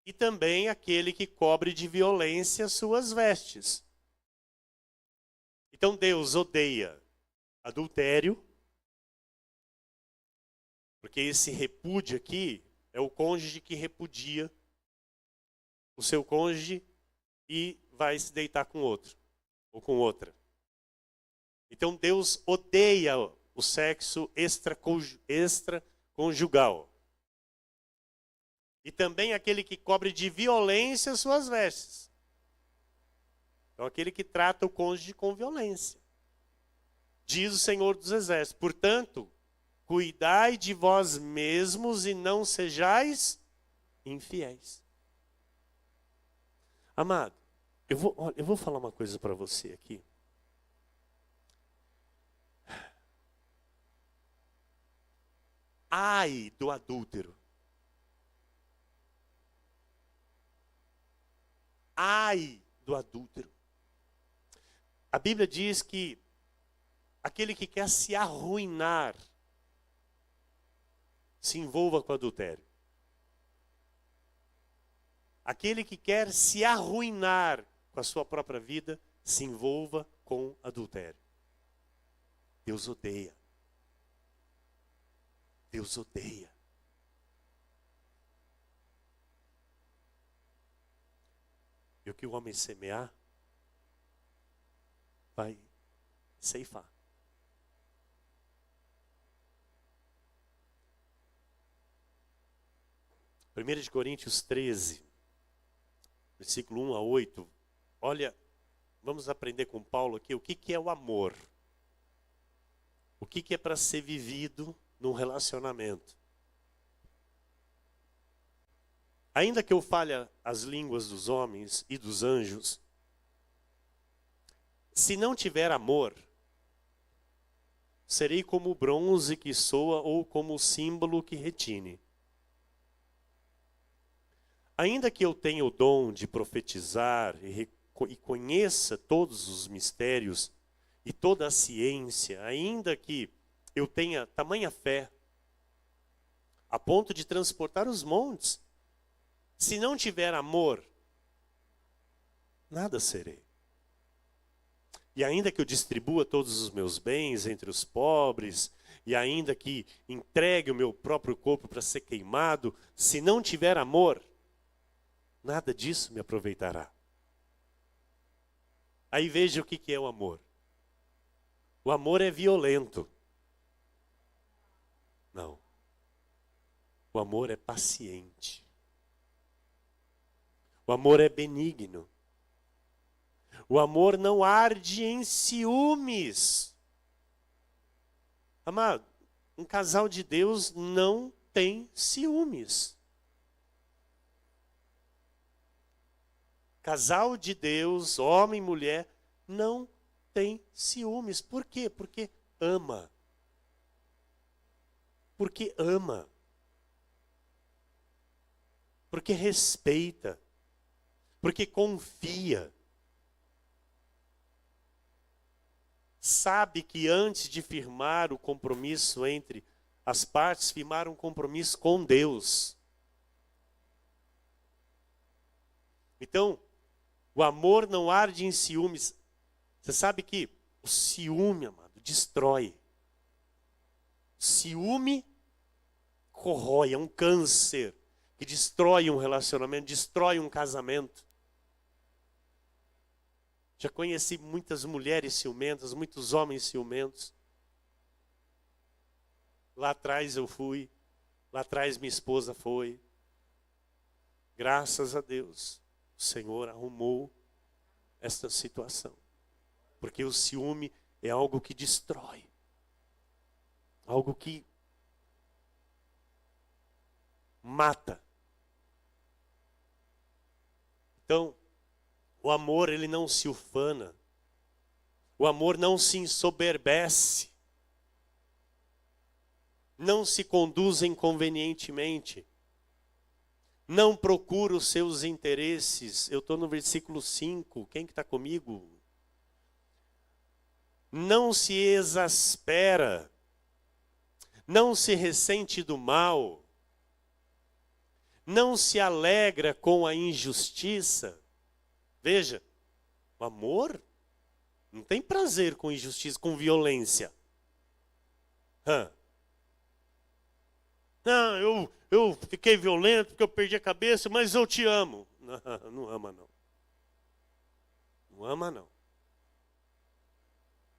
e também aquele que cobre de violência suas vestes. Então Deus odeia adultério, porque esse repúdio aqui é o cônjuge que repudia o seu cônjuge e vai se deitar com outro ou com outra. Então Deus odeia o sexo extraconjugal. E também aquele que cobre de violência suas vestes. Então aquele que trata o cônjuge com violência. Diz o Senhor dos Exércitos: portanto, cuidai de vós mesmos e não sejais infiéis. Amado, eu vou falar uma coisa para você aqui. Ai do adúltero. Ai do adúltero. A Bíblia diz que aquele que quer se arruinar se envolva com adultério. Aquele que quer se arruinar com a sua própria vida se envolva com adultério. Deus odeia. Deus odeia. E o que o homem semear, vai ceifar. Primeira de Coríntios 13, versículo 1 a 8. Olha, vamos aprender com Paulo aqui o que é o amor. O que é para ser vivido num relacionamento. Ainda que eu fale as línguas dos homens e dos anjos, se não tiver amor, serei como o bronze que soa ou como o símbolo que retine. Ainda que eu tenha o dom de profetizar e conheça todos os mistérios e toda a ciência, ainda que eu tenha tamanha fé, a ponto de transportar os montes, se não tiver amor, nada serei. E ainda que eu distribua todos os meus bens entre os pobres, e ainda que entregue o meu próprio corpo para ser queimado, se não tiver amor, nada disso me aproveitará. Aí veja o que é o amor. O amor é violento. Não. O amor é paciente. O amor é benigno. O amor não arde em ciúmes. Amado, um casal de Deus não tem ciúmes. Casal de Deus, homem e mulher, não tem ciúmes. Por quê? Porque ama. Porque ama. Porque respeita. Porque confia. Sabe que antes de firmar o compromisso entre as partes, firmaram um compromisso com Deus. Então, o amor não arde em ciúmes. Você sabe que o ciúme, amado, destrói. Ciúme corrói, é um câncer que destrói um relacionamento, destrói um casamento. Já conheci muitas mulheres ciumentas, muitos homens ciumentos. Lá atrás eu fui, lá atrás minha esposa foi. Graças a Deus, o Senhor arrumou esta situação. Porque o ciúme é algo que destrói. Algo que mata. Então, o amor, ele não se ufana. O amor não se ensoberbece. Não se conduz inconvenientemente. Não procura os seus interesses. Eu estou no versículo 5. Quem que está comigo? Não se exaspera. Não se ressente do mal. Não se alegra com a injustiça. Veja, o amor não tem prazer com injustiça, com violência. Não, eu fiquei violento porque eu perdi a cabeça, mas eu te amo. Não, não ama não. Não ama não.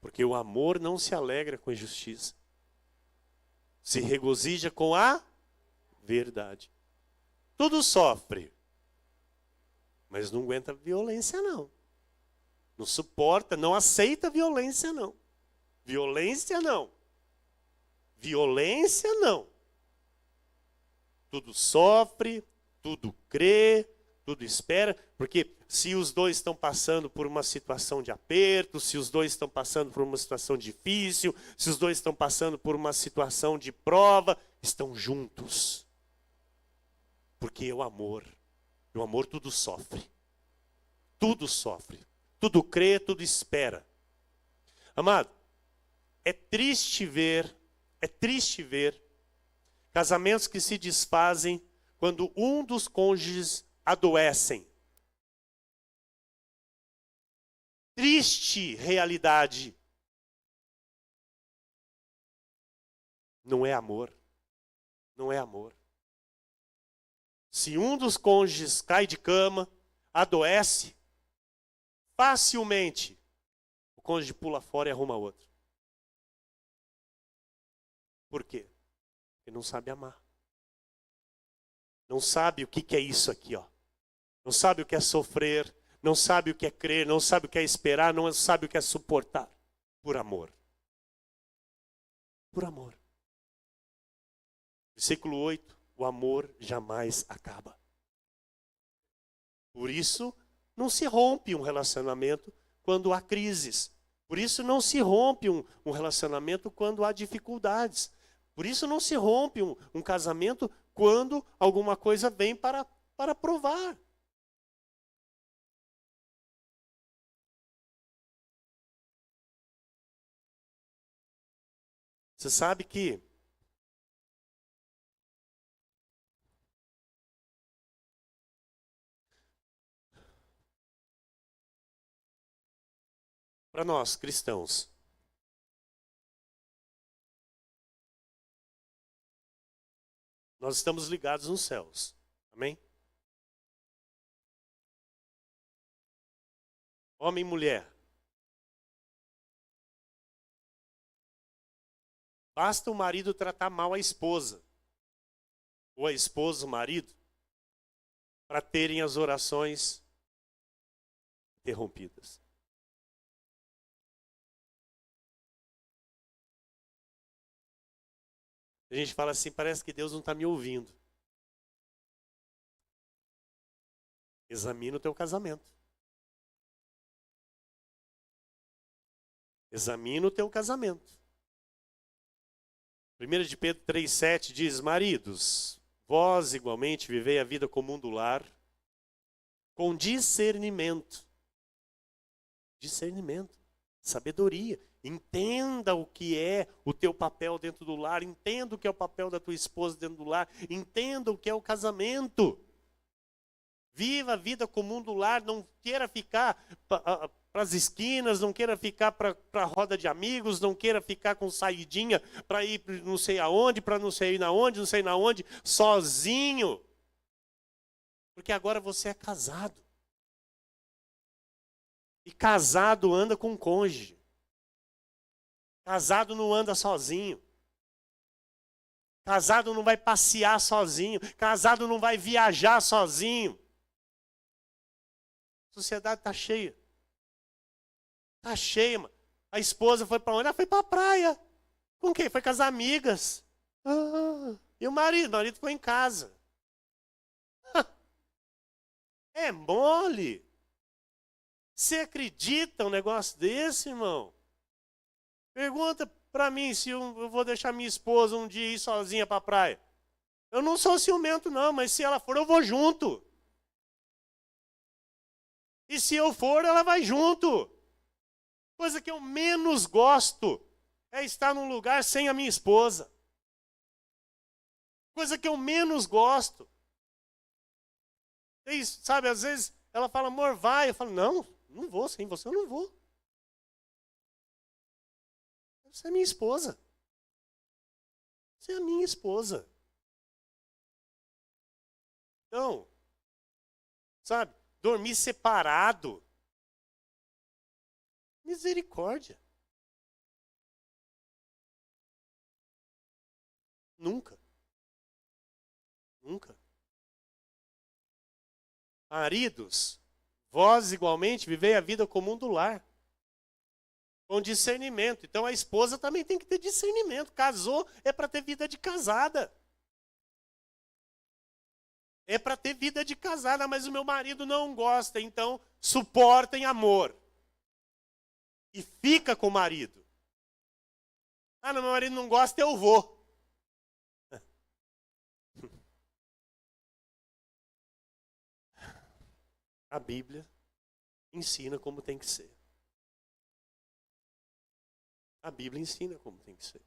Porque o amor não se alegra com a injustiça. Se regozija com a verdade. Tudo sofre. Mas não aguenta violência, não. Não suporta, não aceita violência, não. Violência, não. Violência, não. Tudo sofre, tudo crê, tudo espera. Porque se os dois estão passando por uma situação de aperto, se os dois estão passando por uma situação difícil, se os dois estão passando por uma situação de prova, estão juntos. Porque é o amor. O amor tudo sofre. Tudo sofre. Tudo crê, tudo espera. Amado, é triste ver casamentos que se desfazem quando um dos cônjuges adoecem. Triste realidade. Não é amor. Não é amor. Se um dos cônjuges cai de cama, adoece, facilmente o cônjuge pula fora e arruma outro. Por quê? Porque não sabe amar. Não sabe o que é isso aqui, ó. Não sabe o que é sofrer, não sabe o que é crer, não sabe o que é esperar, não sabe o que é suportar. Por amor. Por amor. Versículo 8. O amor jamais acaba. Por isso, não se rompe um relacionamento quando há crises. Por isso, não se rompe um relacionamento quando há dificuldades. Por isso, não se rompe um casamento quando alguma coisa vem para provar. Você sabe que para nós, cristãos, nós estamos ligados nos céus. Amém? Homem e mulher. Basta o marido tratar mal a esposa. Ou a esposa o marido. para terem as orações interrompidas. A gente fala assim, parece que Deus não está me ouvindo. Examina o teu casamento. Examina o teu casamento. 1 de Pedro 3,7 diz: maridos, vós igualmente vivei a vida comum do lar com discernimento. Discernimento, sabedoria. Entenda o que é o teu papel dentro do lar. Entenda o que é o papel da tua esposa dentro do lar. Entenda o que é o casamento. Viva a vida comum do lar. Não queira ficar para as esquinas, não queira ficar para a roda de amigos, não queira ficar com saidinha para ir não sei aonde, para não sei aonde, não sei na onde, sozinho. Porque agora você é casado. E casado anda com cônjuge. Casado não anda sozinho. Casado não vai passear sozinho. Casado não vai viajar sozinho. A sociedade está cheia. Está cheia, mano. A esposa foi para onde? Ela foi para a praia. Com quem? Foi com as amigas. E o marido? O marido ficou em casa. É mole. Você acredita um negócio desse, irmão? Pergunta para mim se eu vou deixar minha esposa um dia ir sozinha para a praia. Eu não sou ciumento não, mas se ela for eu vou junto. E se eu for, ela vai junto. Coisa que eu menos gosto é estar num lugar sem a minha esposa. Coisa que eu menos gosto. E, sabe, às vezes ela fala, amor, vai. Eu falo, não vou, sem você eu não vou. Você é minha esposa. Você é a minha esposa. Então, sabe, dormir separado. Misericórdia. Nunca. Nunca. Maridos, vós igualmente vivei a vida comum do lar. Com discernimento. Então a esposa também tem que ter discernimento. Casou é para ter vida de casada. É para ter vida de casada, mas o meu marido não gosta, então suportem amor. E fica com o marido. Ah, não, meu marido não gosta, eu vou. A Bíblia ensina como tem que ser. A Bíblia ensina como tem que ser.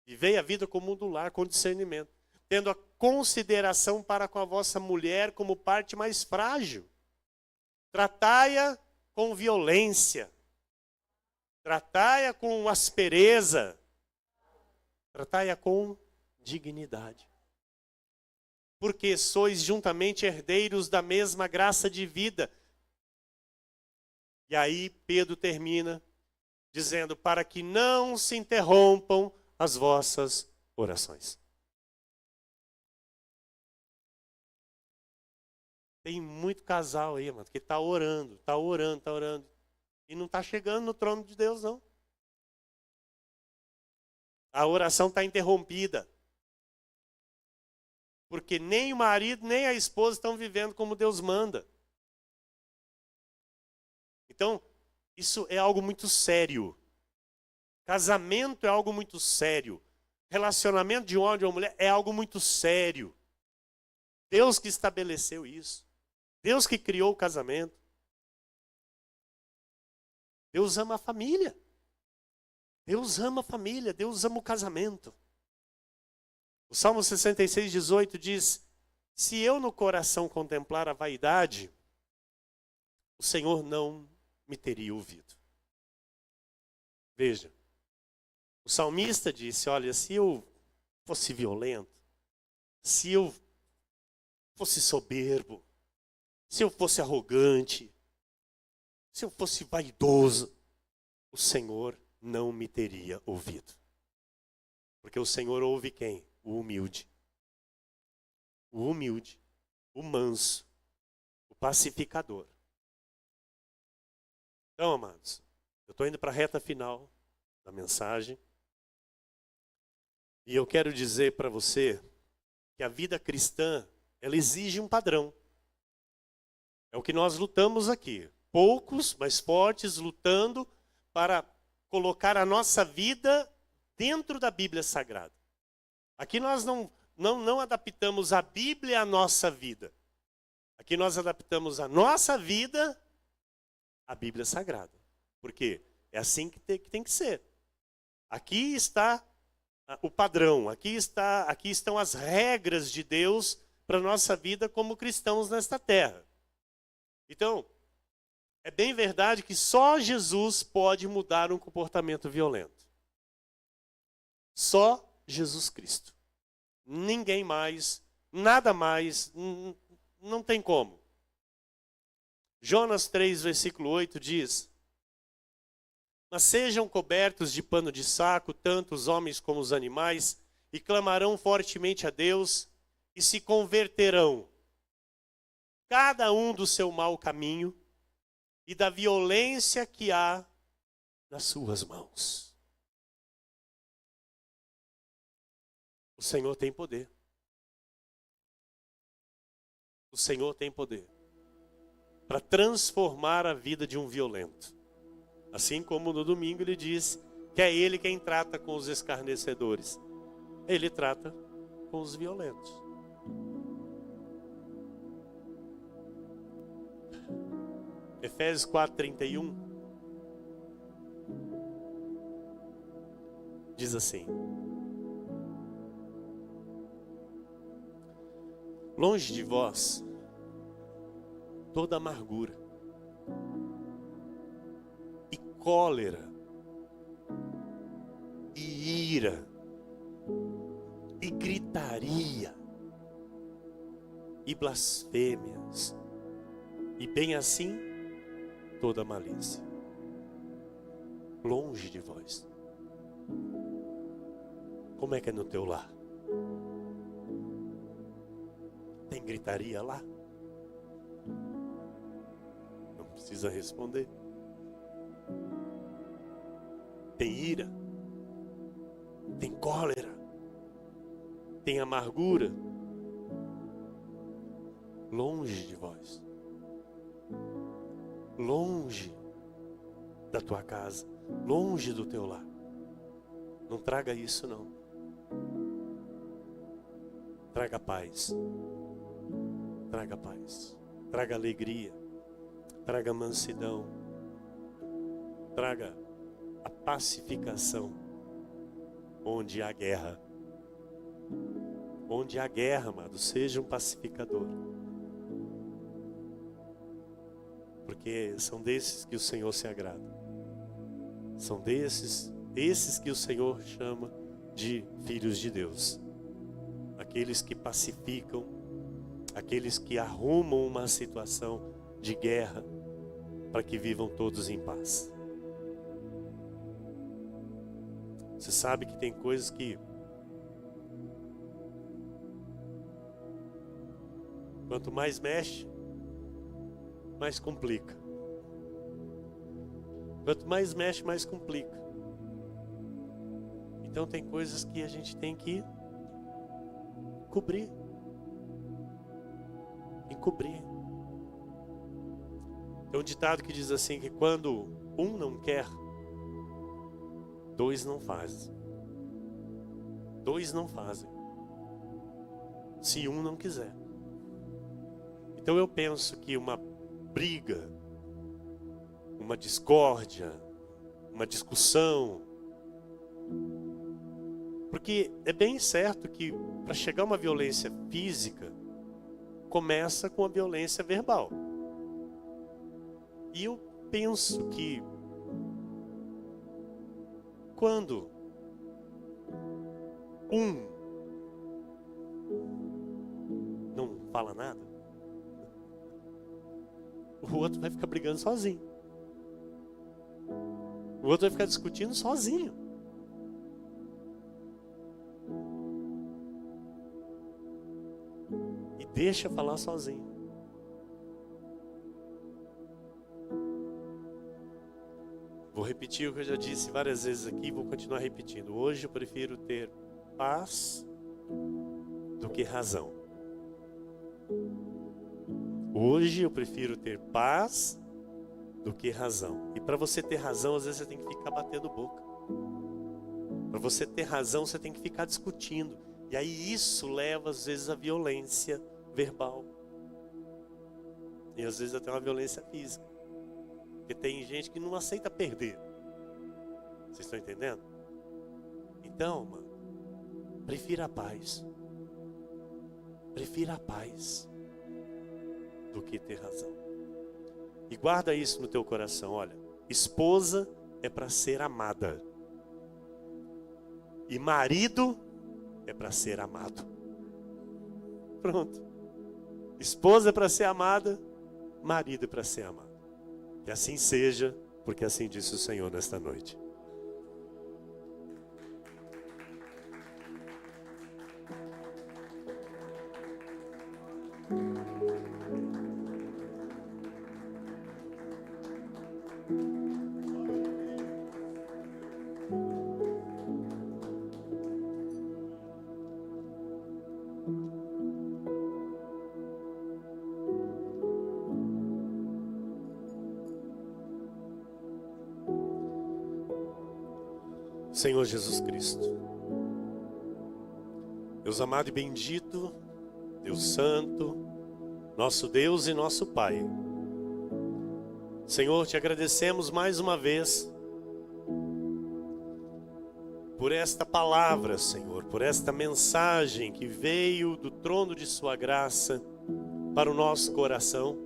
Vivei a vida comum do lar com discernimento, tendo a consideração para com a vossa mulher como parte mais frágil. Tratai-a com violência. Tratai-a com aspereza. Tratai-a com dignidade. Porque sois juntamente herdeiros da mesma graça de vida. E aí Pedro termina dizendo, para que não se interrompam as vossas orações. Tem muito casal aí, mano, que está orando, e não está chegando no trono de Deus, não. A oração está interrompida. Porque nem o marido, nem a esposa estão vivendo como Deus manda. Então, isso é algo muito sério. Casamento é algo muito sério. Relacionamento de um homem e de uma mulher é algo muito sério. Deus que estabeleceu isso. Deus que criou o casamento. Deus ama a família. Deus ama a família. Deus ama o casamento. O Salmo 66:18 diz, se eu no coração contemplar a vaidade, o Senhor não me teria ouvido. Veja, o salmista disse, olha, se eu fosse violento, se eu fosse soberbo, se eu fosse arrogante, se eu fosse vaidoso, o Senhor não me teria ouvido. Porque o Senhor ouve quem? O humilde. o humilde, o manso, o pacificador. Então, amados, eu estou indo para a reta final da mensagem. E eu quero dizer para você que a vida cristã, ela exige um padrão. É o que nós lutamos aqui. Poucos, mas fortes, lutando para colocar a nossa vida dentro da Bíblia Sagrada. Aqui nós não adaptamos a Bíblia à nossa vida. Aqui nós adaptamos a nossa vida à Bíblia Sagrada. Por quê? É assim que tem que ser. Aqui está o padrão, aqui estão as regras de Deus para a nossa vida como cristãos nesta terra. Então, é bem verdade que só Jesus pode mudar um comportamento violento. Só Jesus Cristo. Ninguém mais, nada mais, não tem como. Jonas 3, versículo 8 diz: mas sejam cobertos de pano de saco, tanto os homens como os animais, e clamarão fortemente a Deus, e se converterão, cada um do seu mau caminho, e da violência que há nas suas mãos. O Senhor tem poder. O Senhor tem poder para transformar a vida de um violento. Assim como no domingo ele diz que é ele quem trata com os escarnecedores. Ele trata com os violentos. Efésios 4:31 diz assim: longe de vós toda amargura e cólera e ira e gritaria e blasfêmias, e bem assim toda malícia. Longe de vós. Como é que é no teu lar? Tem gritaria lá? Não precisa responder. Tem ira? Tem cólera? Tem amargura? Longe de vós. Longe da tua casa, longe do teu lar. Não traga isso não. Traga paz. Traga paz. Traga alegria. Traga mansidão. Traga a pacificação. Onde há guerra. Onde há guerra, amado, seja um pacificador. Porque são desses que o Senhor se agrada. São desses que o Senhor chama de filhos de Deus. Aqueles que pacificam, aqueles que arrumam uma situação de guerra para que vivam todos em paz. Você sabe que tem coisas que quanto mais mexe, mais complica. Quanto mais mexe, mais complica. Então tem coisas que a gente tem que cobrir. Encobrir. Tem um ditado que diz assim, que quando um não quer, dois não fazem. Dois não fazem. Se um não quiser. Então eu penso que uma briga, uma discórdia, uma discussão, porque é bem certo que para chegar a uma violência física, começa com a violência verbal. E eu penso que quando um não fala nada, o outro vai ficar brigando sozinho. O outro vai ficar discutindo sozinho. Deixa falar sozinho. Vou repetir o que eu já disse várias vezes aqui, vou continuar repetindo. Hoje eu prefiro ter paz do que razão. Hoje eu prefiro ter paz do que razão. E para você ter razão, às vezes você tem que ficar batendo boca. Para você ter razão, você tem que ficar discutindo. E aí isso leva às vezes à violência verbal. E às vezes até uma violência física. Porque tem gente que não aceita perder. Vocês estão entendendo? Então, mano, prefira a paz. Prefira a paz do que ter razão. E guarda isso no teu coração, olha. Esposa é para ser amada. E marido é para ser amado. Pronto. Esposa é para ser amada, marido é para ser amado. Que assim seja, porque assim disse o Senhor nesta noite. Senhor Jesus Cristo, Deus amado e bendito, Deus santo, nosso Deus e nosso Pai. Senhor, te agradecemos mais uma vez por esta palavra, Senhor, por esta mensagem que veio do trono de sua graça para o nosso coração,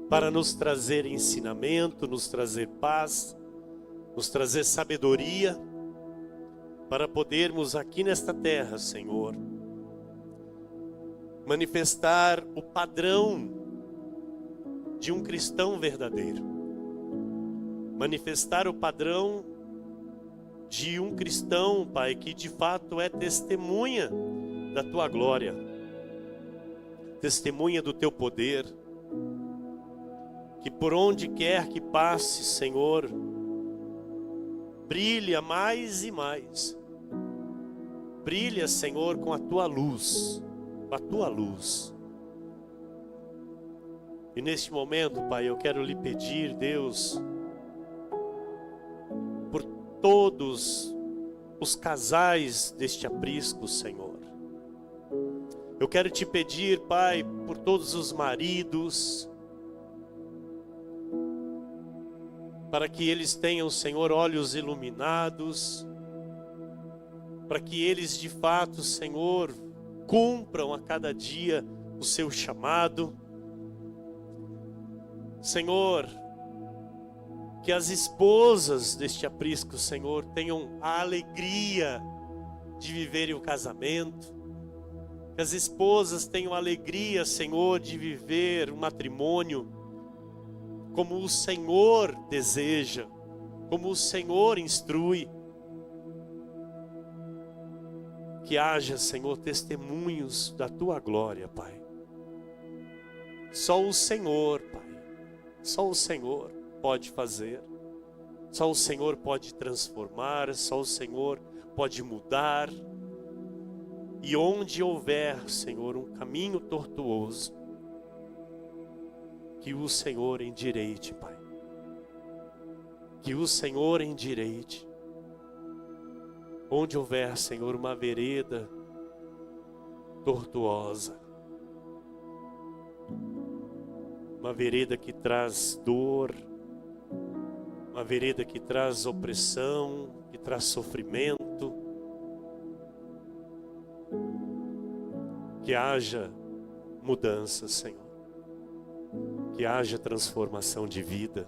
para nos trazer ensinamento, nos trazer paz, nos trazer sabedoria, para podermos aqui nesta terra, Senhor, manifestar o padrão de um cristão verdadeiro. Manifestar o padrão de um cristão, Pai, que de fato é testemunha da Tua glória, testemunha do Teu poder, que por onde quer que passe, Senhor, brilha mais e mais. Brilha, Senhor, com a Tua luz. Com a Tua luz. E neste momento, Pai, eu quero lhe pedir, Deus, por todos os casais deste aprisco, Senhor. Eu quero te pedir, Pai, por todos os maridos, para que eles tenham, Senhor, olhos iluminados, para que eles de fato, Senhor, cumpram a cada dia o seu chamado. Senhor, que as esposas deste aprisco, Senhor, tenham a alegria de viverem o casamento, que as esposas tenham a alegria, Senhor, de viver o matrimônio como o Senhor deseja, como o Senhor instrui. Que haja, Senhor, testemunhos da Tua glória, Pai. Só o Senhor, Pai, só o Senhor pode fazer. Só o Senhor pode transformar, só o Senhor pode mudar. E onde houver, Senhor, um caminho tortuoso, que o Senhor endireite, Pai. Que o Senhor endireite. Onde houver, Senhor, uma vereda tortuosa, uma vereda que traz dor, uma vereda que traz opressão, que traz sofrimento, que haja mudança, Senhor. Que haja transformação de vida.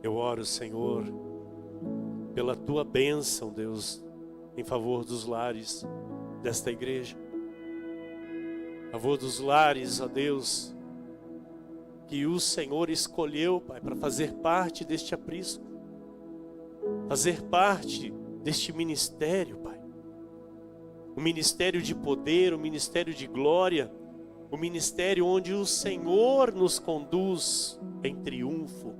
Eu oro, Senhor, pela Tua bênção, Deus, em favor dos lares desta igreja. Em favor dos lares, ó Deus, que o Senhor escolheu, Pai, para fazer parte deste aprisco. fazer parte deste ministério, Pai. O ministério de poder, o ministério de glória, o ministério onde o Senhor nos conduz em triunfo.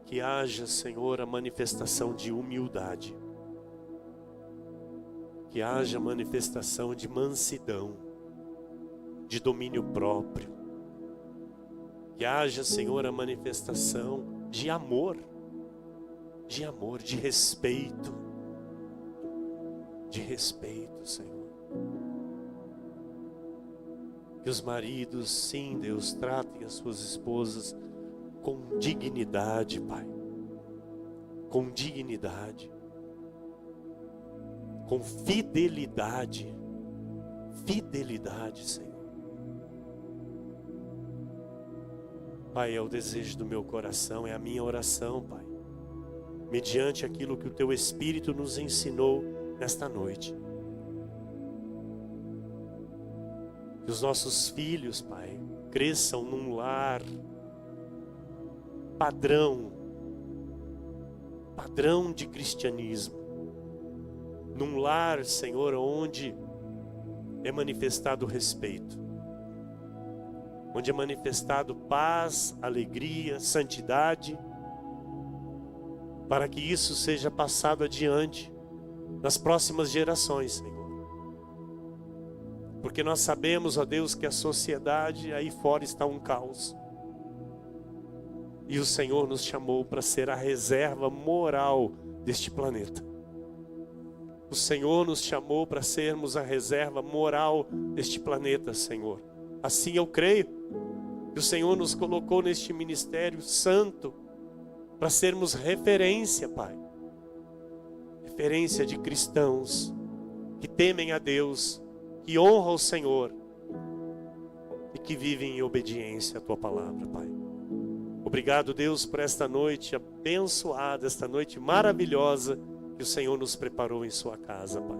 Que haja, Senhor, a manifestação de humildade. Que haja manifestação de mansidão, de domínio próprio. Que haja, Senhor, a manifestação de amor, de respeito. De respeito, Senhor. Que os maridos, sim, Deus, tratem as suas esposas com dignidade, Pai. Com dignidade. Com fidelidade. Fidelidade, Senhor. Pai, é o desejo do meu coração, é a minha oração, Pai. Mediante aquilo que o Teu Espírito nos ensinou nesta noite. Que os nossos filhos, Pai, cresçam num lar padrão de cristianismo. Num lar, Senhor, onde é manifestado respeito. Onde é manifestado paz, alegria, santidade. Para que isso seja passado adiante nas próximas gerações, Senhor. Porque nós sabemos, ó Deus, que a sociedade aí fora está um caos. E o Senhor nos chamou para ser a reserva moral deste planeta. O Senhor nos chamou para sermos a reserva moral deste planeta, Senhor. Assim eu creio que o Senhor nos colocou neste ministério santo para sermos referência, Pai. Referência de cristãos que temem a Deus, que honram o Senhor e que vivem em obediência à Tua palavra, Pai. Obrigado, Deus, por esta noite abençoada, esta noite maravilhosa que o Senhor nos preparou em Sua casa, Pai.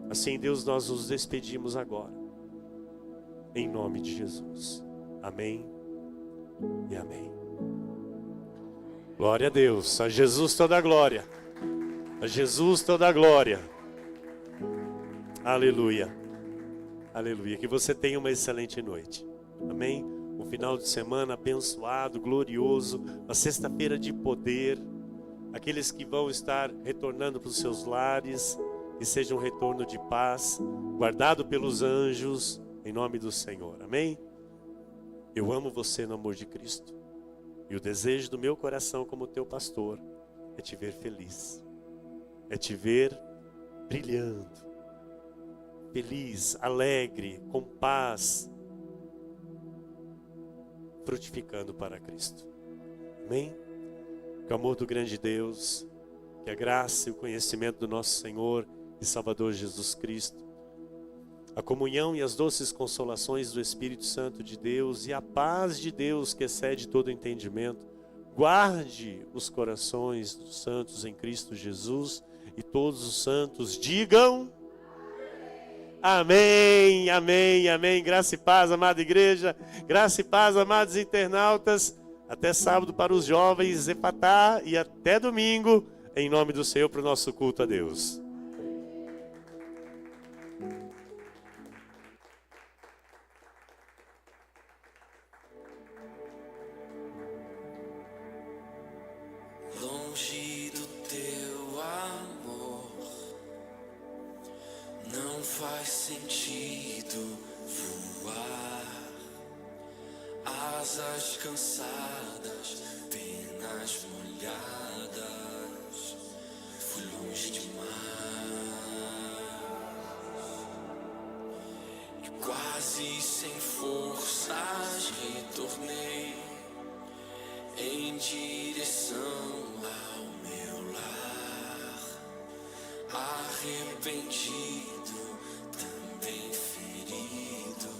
Assim, Deus, nós nos despedimos agora. Em nome de Jesus. Amém e amém. Glória a Deus. A Jesus toda a glória. A Jesus toda a glória. Aleluia. Aleluia. Que você tenha uma excelente noite. Amém. Um final de semana abençoado, glorioso. Uma sexta-feira de poder. Aqueles que vão estar retornando para os seus lares, que seja um retorno de paz, guardado pelos anjos, em nome do Senhor. Amém? Eu amo você no amor de Cristo. E o desejo do meu coração como teu pastor é te ver feliz. É te ver brilhando. Feliz, alegre, com paz. Frutificando para Cristo. Amém? Que o amor do grande Deus, que a graça e o conhecimento do nosso Senhor e Salvador Jesus Cristo, a comunhão e as doces consolações do Espírito Santo de Deus e a paz de Deus que excede todo entendimento, guarde os corações dos santos em Cristo Jesus, e todos os santos digam amém, amém, amém. Graça e paz, amada igreja, graça e paz, amados internautas. Até sábado para os jovens, Efatá, e até domingo, em nome do Senhor, para o nosso culto a Deus. Longe do teu amor, não faz sentido voar. Asas cansadas, penas molhadas, fui longe demais. E quase sem forças retornei em direção ao meu lar, arrependido, também ferido.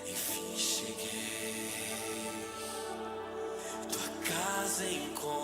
Enfim cheguei, tua casa encontrei.